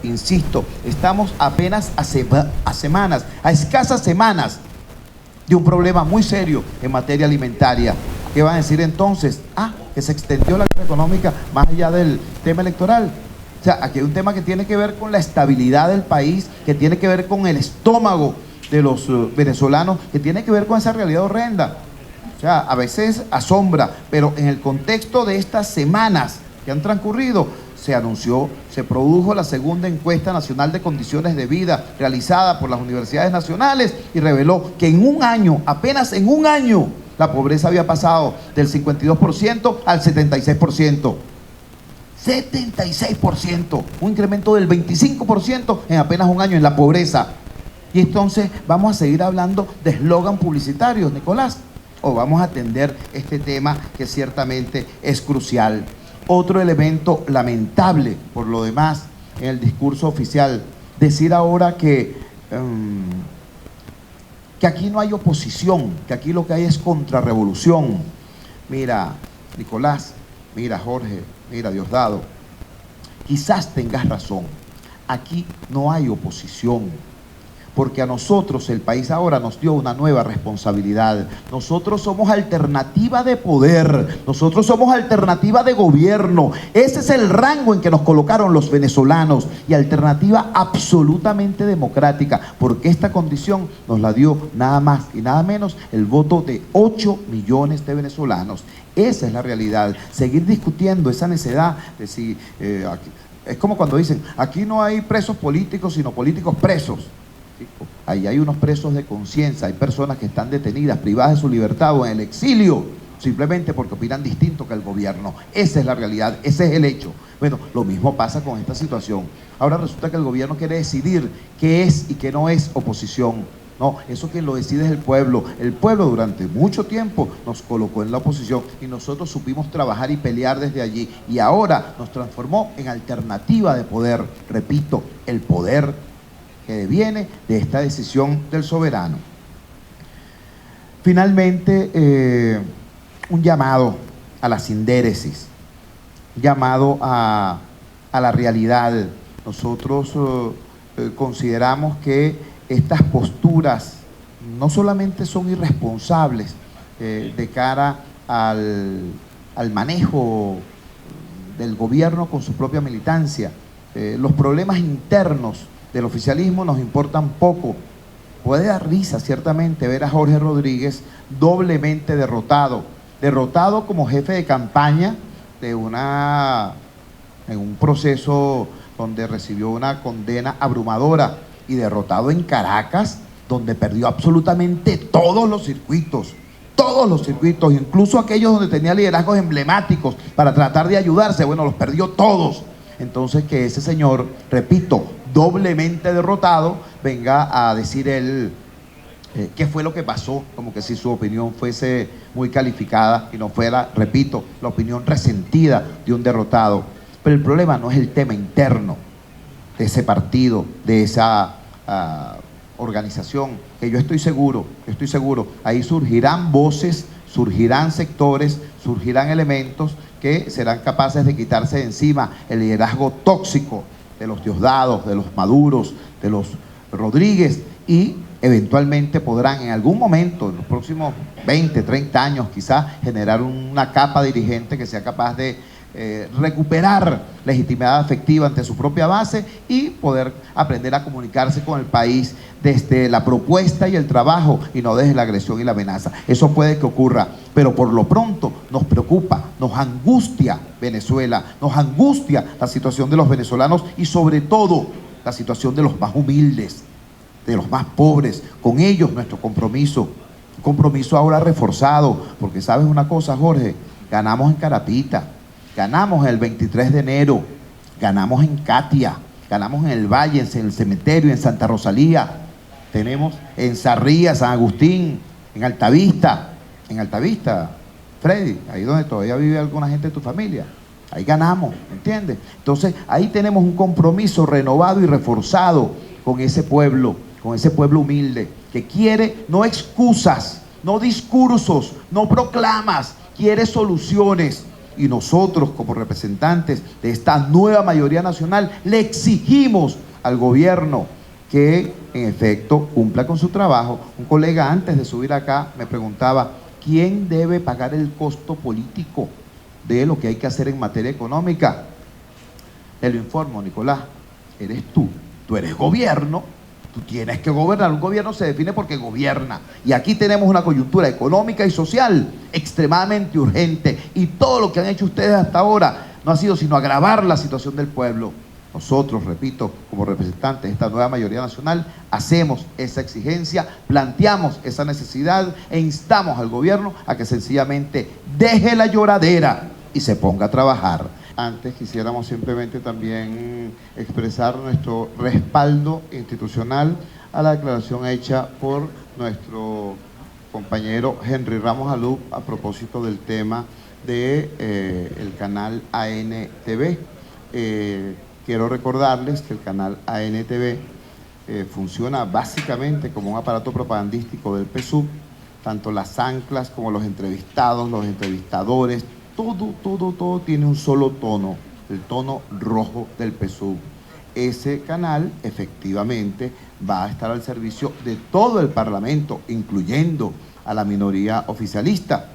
insisto, estamos apenas a semanas, a escasas semanas de un problema muy serio en materia alimentaria. ¿Qué van a decir entonces? Que se extendió la guerra económica más allá del tema electoral. O sea, aquí hay un tema que tiene que ver con la estabilidad del país, que tiene que ver con el estómago de los venezolanos, que tiene que ver con esa realidad horrenda. O sea, a veces asombra, pero en el contexto de estas semanas que han transcurrido, se anunció, se produjo la segunda encuesta nacional de condiciones de vida realizada por las universidades nacionales y reveló que en un año, apenas en un año, la pobreza había pasado del 52% al 76%. 76%, un incremento del 25% en apenas un año en la pobreza. Y entonces vamos a seguir hablando de eslogan publicitarios, Nicolás, o vamos a atender este tema que ciertamente es crucial. Otro elemento lamentable, por lo demás, en el discurso oficial, decir ahora que aquí no hay oposición, que aquí lo que hay es contrarrevolución. Mira, Nicolás, mira, Jorge, mira, Diosdado, quizás tengas razón, aquí no hay oposición. Porque a nosotros el país ahora nos dio una nueva responsabilidad. Nosotros somos alternativa de poder, nosotros somos alternativa de gobierno. Ese es el rango en que nos colocaron los venezolanos, y alternativa absolutamente democrática, porque esta condición nos la dio nada más y nada menos el voto de 8 millones de venezolanos. Esa es la realidad. Seguir discutiendo esa necedad de si es como cuando dicen, aquí no hay presos políticos, sino políticos presos. Ahí hay unos presos de conciencia, hay personas que están detenidas, privadas de su libertad o en el exilio, simplemente porque opinan distinto que el gobierno. Esa es la realidad, ese es el hecho. Bueno, lo mismo pasa con esta situación. Ahora resulta que el gobierno quiere decidir qué es y qué no es oposición. No, eso quien lo decide es el pueblo. El pueblo durante mucho tiempo nos colocó en la oposición y nosotros supimos trabajar y pelear desde allí. Y ahora nos transformó en alternativa de poder. Repito, el poder que viene de esta decisión del soberano. Finalmente, un llamado a la sindéresis, un llamado a la realidad. Nosotros consideramos que estas posturas no solamente son irresponsables de cara al manejo del gobierno con su propia militancia, los problemas internos del oficialismo nos importan poco. Puede dar risa ciertamente ver a Jorge Rodríguez doblemente derrotado como jefe de campaña en un proceso donde recibió una condena abrumadora, y derrotado en Caracas, donde perdió absolutamente todos los circuitos, incluso aquellos donde tenía liderazgos emblemáticos para tratar de ayudarse, bueno, los perdió todos. Entonces, que ese señor, repito, doblemente derrotado, venga a decir él qué fue lo que pasó, como que si su opinión fuese muy calificada y no fuera, repito, la opinión resentida de un derrotado. Pero el problema no es el tema interno de ese partido, de esa organización, que yo estoy seguro, ahí surgirán voces, surgirán sectores, surgirán elementos que serán capaces de quitarse de encima el liderazgo tóxico de los Diosdados, de los Maduros, de los Rodríguez, y eventualmente podrán en algún momento, en los próximos 20, 30 años quizás, generar una capa dirigente que sea capaz de recuperar legitimidad afectiva ante su propia base y poder aprender a comunicarse con el país desde la propuesta y el trabajo, y no desde la agresión y la amenaza. Eso puede que ocurra, pero por lo pronto nos preocupa, nos angustia Venezuela, nos angustia la situación de los venezolanos y sobre todo la situación de los más humildes, de los más pobres. Con ellos nuestro compromiso, un compromiso ahora reforzado, porque sabes una cosa, Jorge, ganamos en Carapita, ganamos el 23 de enero, ganamos en Catia, ganamos en el Valle, en el cementerio, en Santa Rosalía, tenemos en Sarría, San Agustín, en Altavista, Freddy, ahí donde todavía vive alguna gente de tu familia, ahí ganamos, ¿entiendes? Entonces ahí tenemos un compromiso renovado y reforzado con ese pueblo humilde, que quiere no excusas, no discursos, no proclamas, quiere soluciones. y nosotros como representantes de esta nueva mayoría nacional le exigimos al gobierno que en efecto cumpla con su trabajo. Un colega antes de subir acá me preguntaba, ¿quién debe pagar el costo político de lo que hay que hacer en materia económica? Te lo informo, Nicolás, eres tú eres gobierno, tú tienes que gobernar. Un gobierno se define porque gobierna, y aquí tenemos una coyuntura económica y social extremadamente urgente, y todo lo que han hecho ustedes hasta ahora no ha sido sino agravar la situación del pueblo. Nosotros, repito, como representantes de esta nueva mayoría nacional, hacemos esa exigencia, planteamos esa necesidad e instamos al gobierno a que sencillamente deje la lloradera y se ponga a trabajar. Antes quisiéramos simplemente también expresar nuestro respaldo institucional a la declaración hecha por nuestro compañero Henry Ramos Alup a propósito del tema de el canal ANTV. Quiero recordarles que el canal ANTV funciona básicamente como un aparato propagandístico del PSUV, tanto las anclas como los entrevistados, los entrevistadores, todo tiene un solo tono, el tono rojo del PSUV. Ese canal efectivamente va a estar al servicio de todo el Parlamento, incluyendo a la minoría oficialista,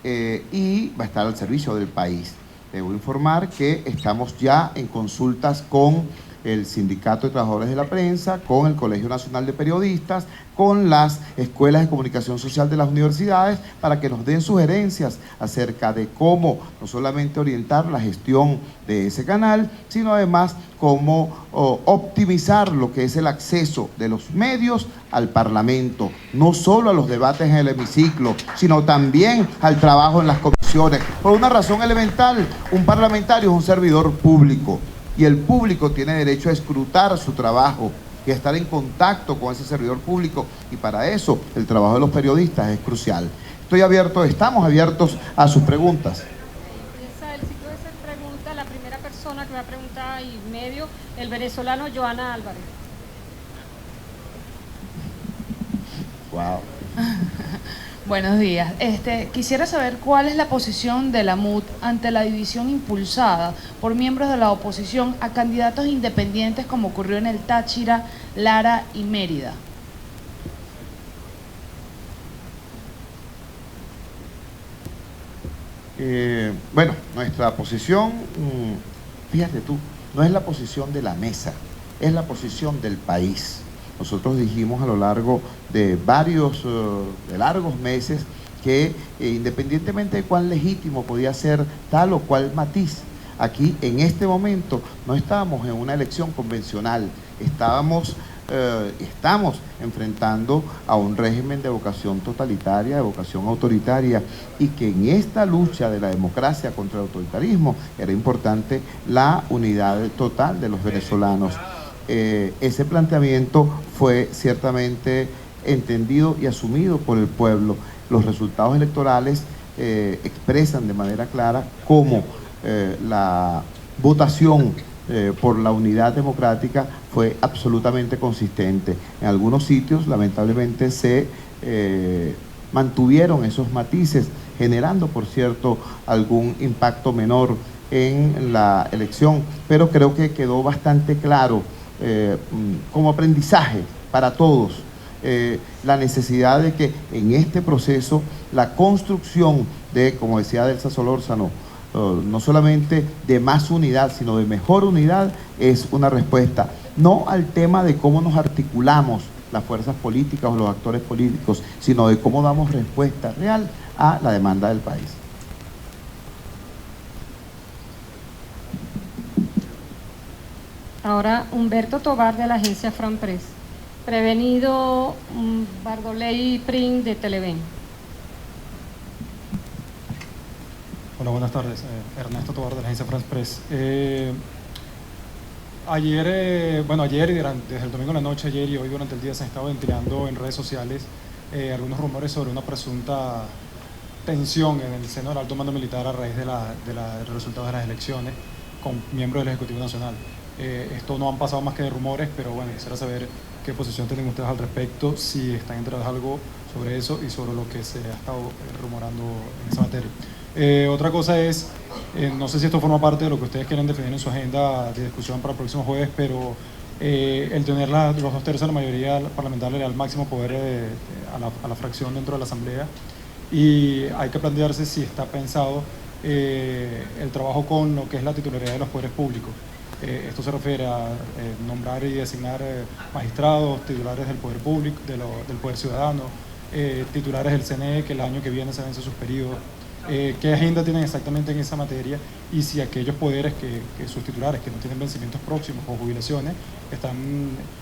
y va a estar al servicio del país. Debo informar que estamos ya en consultas con el Sindicato de Trabajadores de la Prensa, con el Colegio Nacional de Periodistas, con las escuelas de comunicación social de las universidades, para que nos den sugerencias acerca de cómo no solamente orientar la gestión de ese canal, sino además cómo optimizar lo que es el acceso de los medios al Parlamento, no solo a los debates en el hemiciclo, sino también al trabajo en las comisiones. Por una razón elemental, un parlamentario es un servidor público, y el público tiene derecho a escrutar su trabajo y a estar en contacto con ese servidor público, y para eso el trabajo de los periodistas es crucial. Estamos abiertos a sus preguntas. El ciclo de ser pregunta, la primera persona que va a preguntar y medio, el venezolano Joana Álvarez. Wow. Buenos días. Quisiera saber cuál es la posición de la MUD ante la división impulsada por miembros de la oposición a candidatos independientes, como ocurrió en el Táchira, Lara y Mérida. Bueno, nuestra posición, fíjate tú, no es la posición de la mesa, es la posición del país. Nosotros dijimos a lo largo de largos meses que independientemente de cuán legítimo podía ser tal o cual matiz, aquí en este momento no estábamos en una elección convencional, estamos enfrentando a un régimen de vocación totalitaria, de vocación autoritaria, y que en esta lucha de la democracia contra el autoritarismo era importante la unidad total de los venezolanos. Ese planteamiento fue ciertamente entendido y asumido por el pueblo. Los resultados electorales expresan de manera clara cómo la votación por la unidad democrática fue absolutamente consistente. En algunos sitios, lamentablemente, se mantuvieron esos matices, generando, por cierto, algún impacto menor en la elección, pero creo que quedó bastante claro como aprendizaje para todos la necesidad de que en este proceso la construcción de, como decía Delsa Solórzano, no solamente de más unidad, sino de mejor unidad, es una respuesta, no al tema de cómo nos articulamos las fuerzas políticas o los actores políticos, sino de cómo damos respuesta real a la demanda del país. Ahora Humberto Tobar, de la agencia Fran Press. Prevenido Bardoley Prin, de Televen. Hola, buenas tardes. Ernesto Tobar, de la agencia France Press. Ayer y desde el domingo en la noche, ayer y hoy durante el día, se han estado ventilando en redes sociales algunos rumores sobre una presunta tensión en el seno del alto mando militar a raíz de los resultados de las elecciones con miembros del Ejecutivo Nacional. Esto no han pasado más que de rumores, pero bueno, quisiera saber qué posición tienen ustedes al respecto, si están enterados algo sobre eso y sobre lo que se ha estado rumorando en esa materia. Otra cosa es, no sé si esto forma parte de lo que ustedes quieren definir en su agenda de discusión para el próximo jueves, pero el tener los 2/3 de la mayoría parlamentaria le da el máximo poder a la fracción dentro de la Asamblea, y hay que plantearse si está pensado el trabajo con lo que es la titularidad de los poderes públicos. Esto se refiere a nombrar y designar magistrados, titulares del poder público, del poder ciudadano, titulares del CNE, que el año que viene se vence sus periodos. ¿Qué agenda tienen exactamente en esa materia? Y si aquellos poderes que sus titulares, que no tienen vencimientos próximos o jubilaciones, están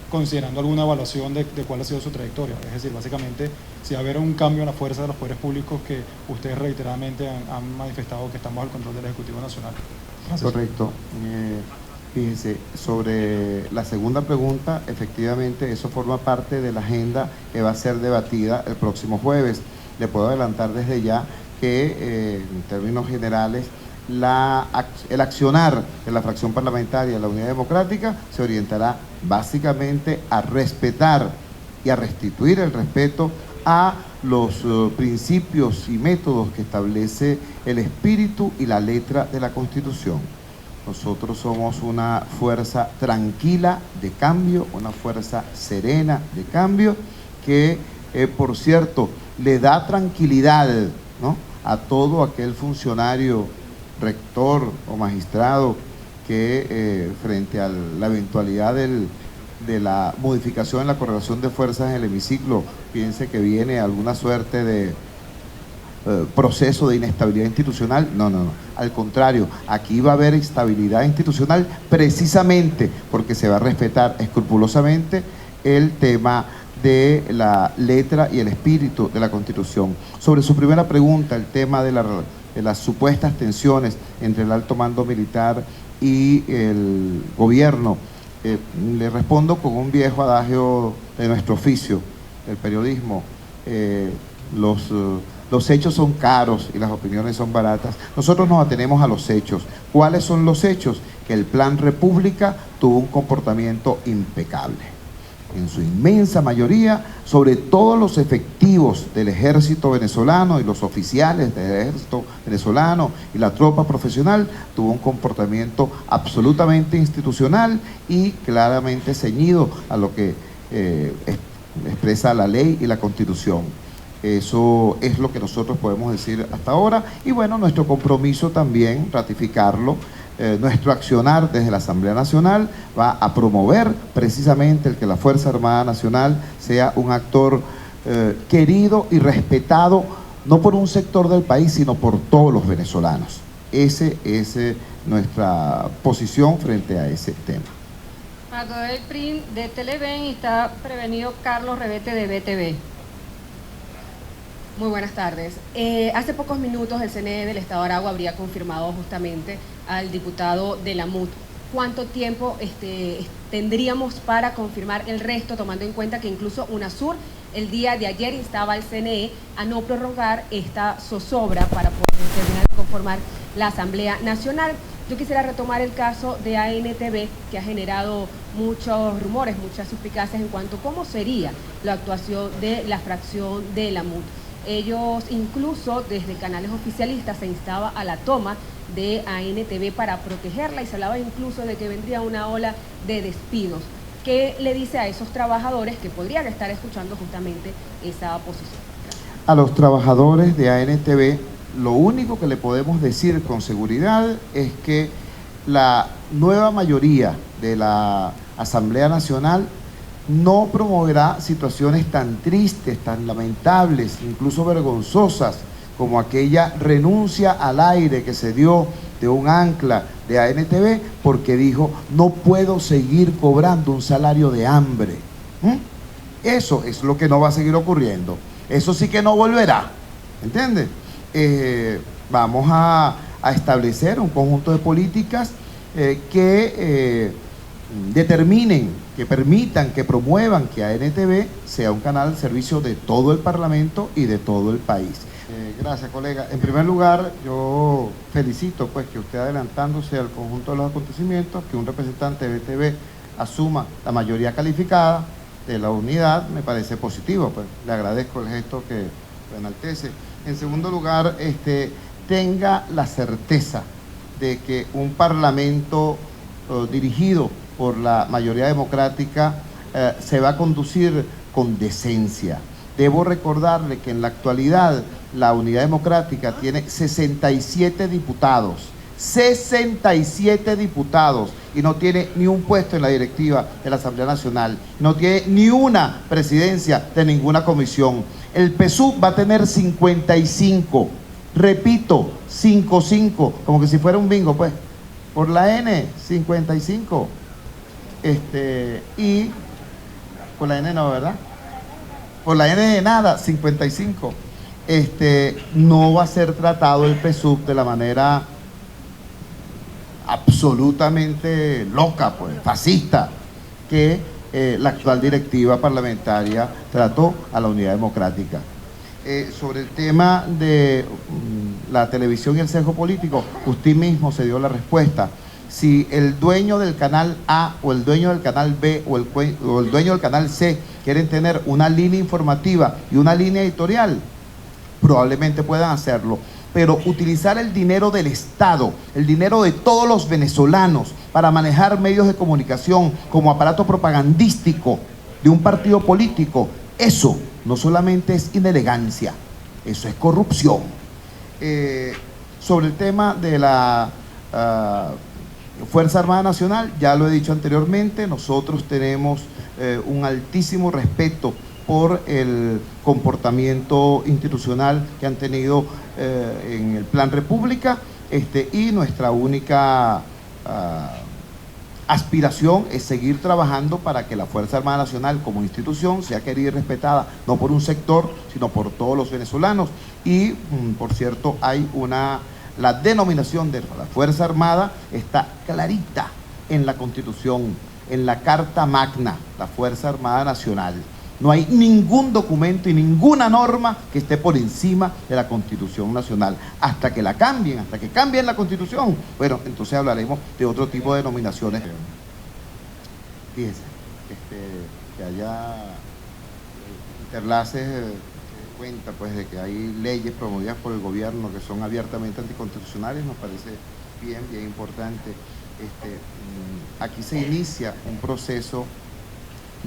considerando alguna evaluación de cuál ha sido su trayectoria. Es decir, básicamente, si va a haber un cambio en la fuerza de los poderes públicos que ustedes reiteradamente han manifestado que están bajo el control del Ejecutivo Nacional. Gracias. Correcto. Fíjense, sobre la segunda pregunta, efectivamente eso forma parte de la agenda que va a ser debatida el próximo jueves. Le puedo adelantar desde ya que en términos generales el accionar de la fracción parlamentaria de la Unidad Democrática se orientará básicamente a respetar y a restituir el respeto a los principios y métodos que establece el espíritu y la letra de la Constitución. Nosotros somos una fuerza tranquila de cambio, una fuerza serena de cambio que, por cierto, le da tranquilidad, ¿no?, a todo aquel funcionario, rector o magistrado que frente a la eventualidad de la modificación en la correlación de fuerzas en el hemiciclo piense que viene alguna suerte de proceso de inestabilidad institucional. No. Al contrario, aquí va a haber estabilidad institucional precisamente porque se va a respetar escrupulosamente el tema de la letra y el espíritu de la Constitución. Sobre su primera pregunta, el tema de las supuestas tensiones entre el alto mando militar y el gobierno, le respondo con un viejo adagio de nuestro oficio, el periodismo. Los hechos son caros y las opiniones son baratas. Nosotros nos atenemos a los hechos. ¿Cuáles son los hechos? Que el Plan República tuvo un comportamiento impecable. En su inmensa mayoría, sobre todo los efectivos del ejército venezolano y los oficiales del ejército venezolano y la tropa profesional, tuvo un comportamiento absolutamente institucional y claramente ceñido a lo que expresa la ley y la Constitución. Eso es lo que nosotros podemos decir hasta ahora, y bueno, nuestro compromiso también, ratificarlo. Nuestro accionar desde la Asamblea Nacional va a promover precisamente el que la Fuerza Armada Nacional sea un actor querido y respetado, no por un sector del país, sino por todos los venezolanos. Esa es nuestra posición frente a ese tema. Mardoel Prim de Televen, y está prevenido Carlos Revete de BTV. Muy buenas tardes. Hace pocos minutos el CNE del Estado de Aragua habría confirmado justamente al diputado de la MUT. ¿Cuánto tiempo tendríamos para confirmar el resto, tomando en cuenta que incluso UNASUR el día de ayer instaba al CNE a no prorrogar esta zozobra para poder terminar de conformar la Asamblea Nacional? Yo quisiera retomar el caso de ANTV, que ha generado muchos rumores, muchas suspicacias en cuanto a cómo sería la actuación de la fracción de la MUT. Ellos incluso desde canales oficialistas se instaba a la toma de ANTV para protegerla y se hablaba incluso de que vendría una ola de despidos. ¿Qué le dice a esos trabajadores que podrían estar escuchando justamente esa posición? Gracias. A los trabajadores de ANTV, lo único que le podemos decir con seguridad es que la nueva mayoría de la Asamblea Nacional no promoverá situaciones tan tristes, tan lamentables, incluso vergonzosas, como aquella renuncia al aire que se dio de un ancla de ANTV porque dijo: no puedo seguir cobrando un salario de hambre. Eso es lo que no va a seguir ocurriendo. Eso sí que no volverá, ¿entiendes? Vamos a establecer un conjunto de políticas que determinen, que permitan, que promuevan que ANTV sea un canal al servicio de todo el Parlamento y de todo el país. Gracias, colega. En primer lugar, yo felicito pues que usted, adelantándose al conjunto de los acontecimientos, que un representante de BTV asuma la mayoría calificada de la unidad, me parece positivo, pues le agradezco el gesto que lo enaltece. En segundo lugar, tenga la certeza de que un parlamento dirigido por la mayoría democrática se va a conducir con decencia. Debo recordarle que en la actualidad la Unidad Democrática tiene 67 diputados, 67 diputados, y no tiene ni un puesto en la directiva de la Asamblea Nacional, no tiene ni una presidencia de ninguna comisión. El PSUV va a tener 55, repito, 55, como que si fuera un bingo, pues, por la N, 55, y por la N no, ¿verdad? Por la N de nada, 55. No va a ser tratado el PSUV de la manera absolutamente loca, pues, fascista, que la actual directiva parlamentaria trató a la Unidad Democrática. Sobre el tema de la televisión y el sesgo político, usted mismo se dio la respuesta. Si el dueño del canal A o el dueño del canal B o el dueño del canal C quieren tener una línea informativa y una línea editorial, probablemente puedan hacerlo, pero utilizar el dinero del Estado, el dinero de todos los venezolanos para manejar medios de comunicación como aparato propagandístico de un partido político, eso no solamente es inelegancia, eso es corrupción. Sobre el tema de la Fuerza Armada Nacional, ya lo he dicho anteriormente, nosotros tenemos un altísimo respeto por el comportamiento institucional que han tenido en el Plan República, y nuestra única aspiración es seguir trabajando para que la Fuerza Armada Nacional como institución sea querida y respetada, no por un sector, sino por todos los venezolanos. Y, por cierto, hay la denominación de la Fuerza Armada está clarita en la Constitución, en la Carta Magna, la Fuerza Armada Nacional. No hay ningún documento y ninguna norma que esté por encima de la Constitución Nacional. Hasta que la cambien, hasta que cambien la Constitución, bueno, entonces hablaremos de otro tipo de denominaciones. Fíjense, que haya interlaces cuenta pues de que hay leyes promovidas por el gobierno que son abiertamente anticonstitucionales, nos parece bien importante. Aquí se inicia un proceso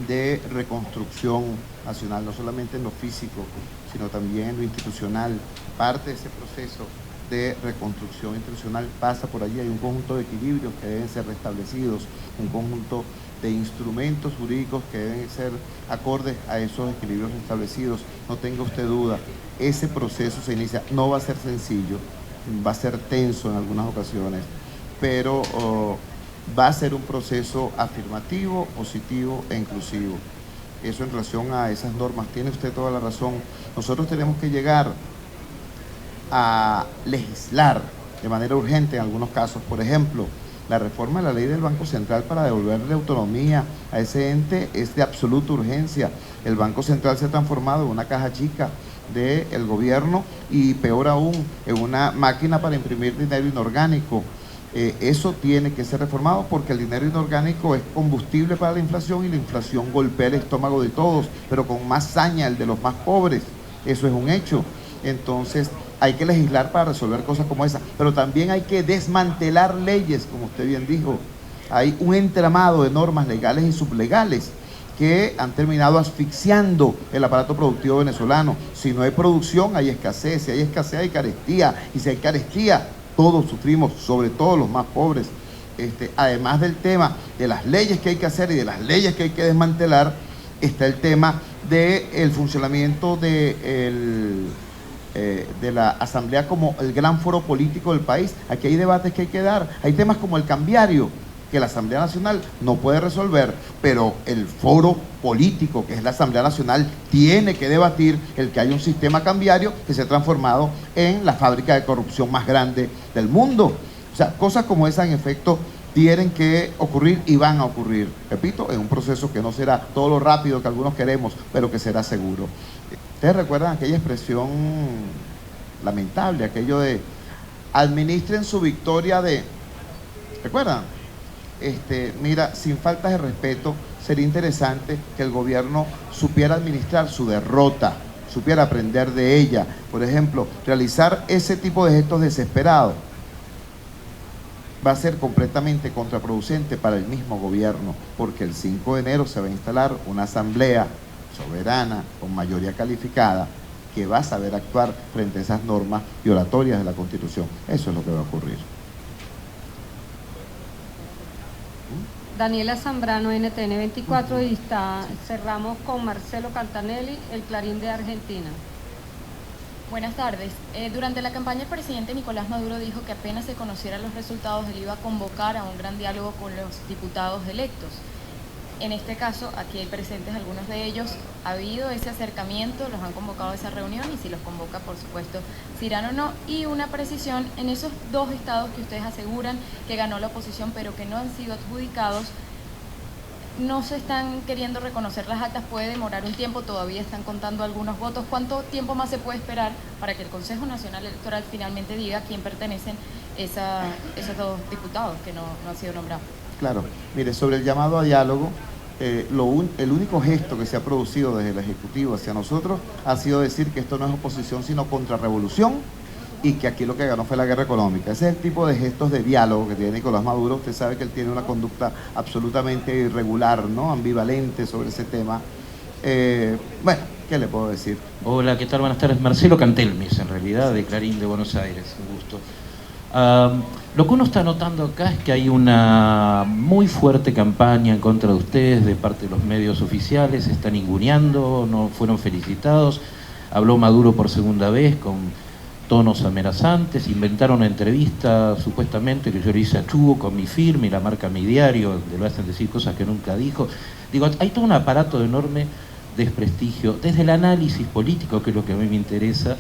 de reconstrucción nacional, no solamente en lo físico, sino también en lo institucional. Parte de ese proceso de reconstrucción institucional pasa por allí, hay un conjunto de equilibrios que deben ser restablecidos, un conjunto de instrumentos jurídicos que deben ser acordes a esos equilibrios establecidos. No tenga usted duda, ese proceso se inicia, no va a ser sencillo, va a ser tenso en algunas ocasiones, pero va a ser un proceso afirmativo, positivo e inclusivo. Eso en relación a esas normas, tiene usted toda la razón. Nosotros tenemos que llegar a legislar de manera urgente en algunos casos. Por ejemplo, la reforma de la ley del Banco Central para devolverle autonomía a ese ente es de absoluta urgencia. El Banco Central se ha transformado en una caja chica del gobierno y, peor aún, en una máquina para imprimir dinero inorgánico. Eso tiene que ser reformado porque el dinero inorgánico es combustible para la inflación y la inflación golpea el estómago de todos, pero con más saña el de los más pobres. Eso es un hecho. Entonces hay que legislar para resolver cosas como esa, pero también hay que desmantelar leyes, como usted bien dijo. Hay un entramado de normas legales y sublegales que han terminado asfixiando el aparato productivo venezolano. Si no hay producción, hay escasez. Si hay escasez, hay carestía. Y si hay carestía, todos sufrimos, sobre todo los más pobres. Además del tema de las leyes que hay que hacer y de las leyes que hay que desmantelar, está el tema del funcionamiento de la Asamblea como el gran foro político del país. Aquí hay debates que hay que dar. Hay temas como el cambiario, que la Asamblea Nacional no puede resolver, pero el foro político, que es la Asamblea Nacional, tiene que debatir el que hay un sistema cambiario que se ha transformado en la fábrica de corrupción más grande del mundo. O sea, cosas como esas, en efecto, tienen que ocurrir y van a ocurrir. Repito, en un proceso que no será todo lo rápido que algunos queremos, pero que será seguro. ¿Ustedes recuerdan aquella expresión lamentable, aquello de administren su victoria de... ¿Recuerdan? Mira, sin faltas de respeto, sería interesante que el gobierno supiera administrar su derrota. supiera aprender de ella. Por ejemplo, realizar ese tipo de gestos desesperados va a ser completamente contraproducente para el mismo gobierno, porque el 5 de enero se va a instalar una asamblea soberana con mayoría calificada que va a saber actuar frente a esas normas violatorias de la Constitución. Eso es lo que va a ocurrir. Daniela Zambrano, NTN 24, y cerramos con Marcelo Cantanelli, El Clarín de Argentina. Buenas tardes. Durante la campaña el presidente Nicolás Maduro dijo que apenas se conocieran los resultados, él iba a convocar a un gran diálogo con los diputados electos. En este caso, aquí hay presentes algunos de ellos. ¿Ha habido ese acercamiento? ¿Los han convocado a esa reunión? Y si los convoca, por supuesto, si irán o no. Y una precisión, en esos 2 estados que ustedes aseguran que ganó la oposición, pero que no han sido adjudicados, no se están queriendo reconocer las actas, puede demorar un tiempo, todavía están contando algunos votos. ¿Cuánto tiempo más se puede esperar para que el Consejo Nacional Electoral finalmente diga a quién pertenecen esos 2 diputados que no han sido nombrados? Claro, mire, sobre el llamado a diálogo, el único gesto que se ha producido desde el Ejecutivo hacia nosotros ha sido decir que esto no es oposición sino contrarrevolución y que aquí lo que ganó fue la guerra económica. Ese es el tipo de gestos de diálogo que tiene Nicolás Maduro. Usted sabe que él tiene una conducta absolutamente irregular, ¿no? Ambivalente sobre ese tema. Bueno, ¿qué le puedo decir? Hola, ¿qué tal? Buenas tardes. Marcelo Cantelmis, en realidad, de Clarín de Buenos Aires. Un gusto. Lo que uno está notando acá es que hay una muy fuerte campaña en contra de ustedes de parte de los medios oficiales, se están ninguneando, no fueron felicitados. Habló Maduro por segunda vez con tonos amenazantes, inventaron una entrevista supuestamente que yo le hice a Chugo con mi firma y la marca Mi Diario, donde lo hacen decir cosas que nunca dijo. Digo, hay todo un aparato de enorme desprestigio. Desde el análisis político, que es lo que a mí me interesa,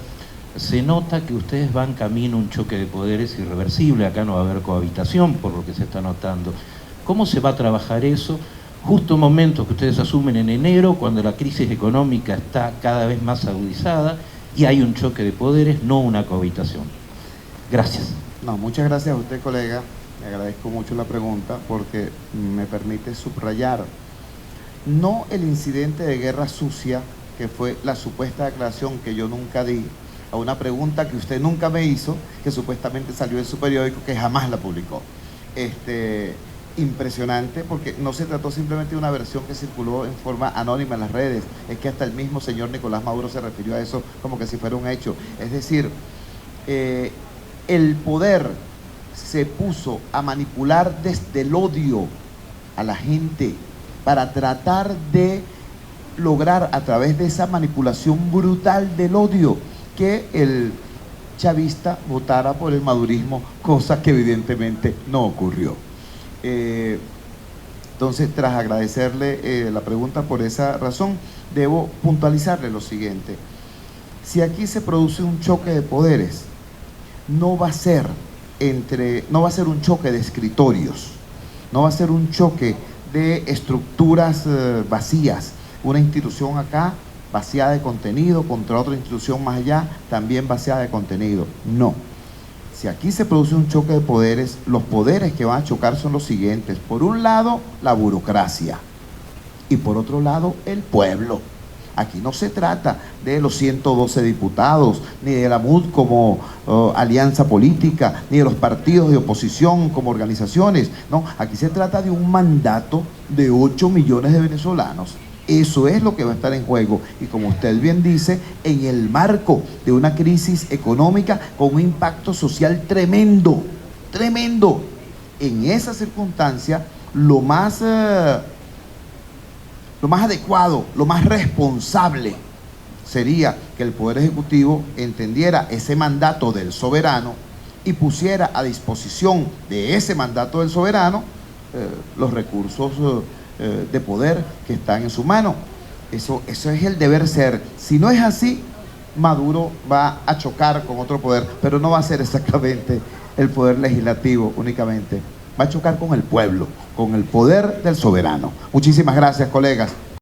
se nota que ustedes van camino a un choque de poderes irreversible. Acá no va a haber cohabitación, por lo que se está notando. ¿Cómo se va a trabajar eso? Justo en momentos que ustedes asumen en enero, cuando la crisis económica está cada vez más agudizada y hay un choque de poderes, no una cohabitación. Gracias. No, muchas gracias a usted, colega. Me agradezco mucho la pregunta porque me permite subrayar no el incidente de guerra sucia, que fue la supuesta declaración que yo nunca di, a una pregunta que usted nunca me hizo, que supuestamente salió en su periódico, que jamás la publicó. Impresionante, porque no se trató simplemente de una versión que circuló en forma anónima en las redes, es que hasta el mismo señor Nicolás Maduro se refirió a eso como que si fuera un hecho. Es decir, el poder se puso a manipular desde el odio a la gente para tratar de lograr a través de esa manipulación brutal del odio que el chavista votara por el madurismo, cosa que evidentemente no ocurrió. Entonces, tras agradecerle la pregunta por esa razón, debo puntualizarle lo siguiente. Si aquí se produce un choque de poderes, no va a ser un choque de escritorios, no va a ser un choque de estructuras vacías, una institución acá vaciada de contenido contra otra institución más allá también vaciada de contenido. No. Si aquí se produce un choque de poderes, los poderes que van a chocar son los siguientes. Por un lado, la burocracia y por otro lado, el pueblo. Aquí no se trata de los 112 diputados, ni de la MUD como alianza política, ni de los partidos de oposición como organizaciones. No, aquí se trata de un mandato de 8 millones de venezolanos. Eso es lo que va a estar en juego y, como usted bien dice, en el marco de una crisis económica con un impacto social tremendo, tremendo. En esa circunstancia, lo más adecuado, lo más responsable sería que el Poder Ejecutivo entendiera ese mandato del soberano y pusiera a disposición de ese mandato del soberano los recursos de poder que están en su mano. Eso es el deber ser. Si no es así, Maduro va a chocar con otro poder, pero no va a ser exactamente el poder legislativo únicamente. Va a chocar con el pueblo, con el poder del soberano. Muchísimas gracias, colegas.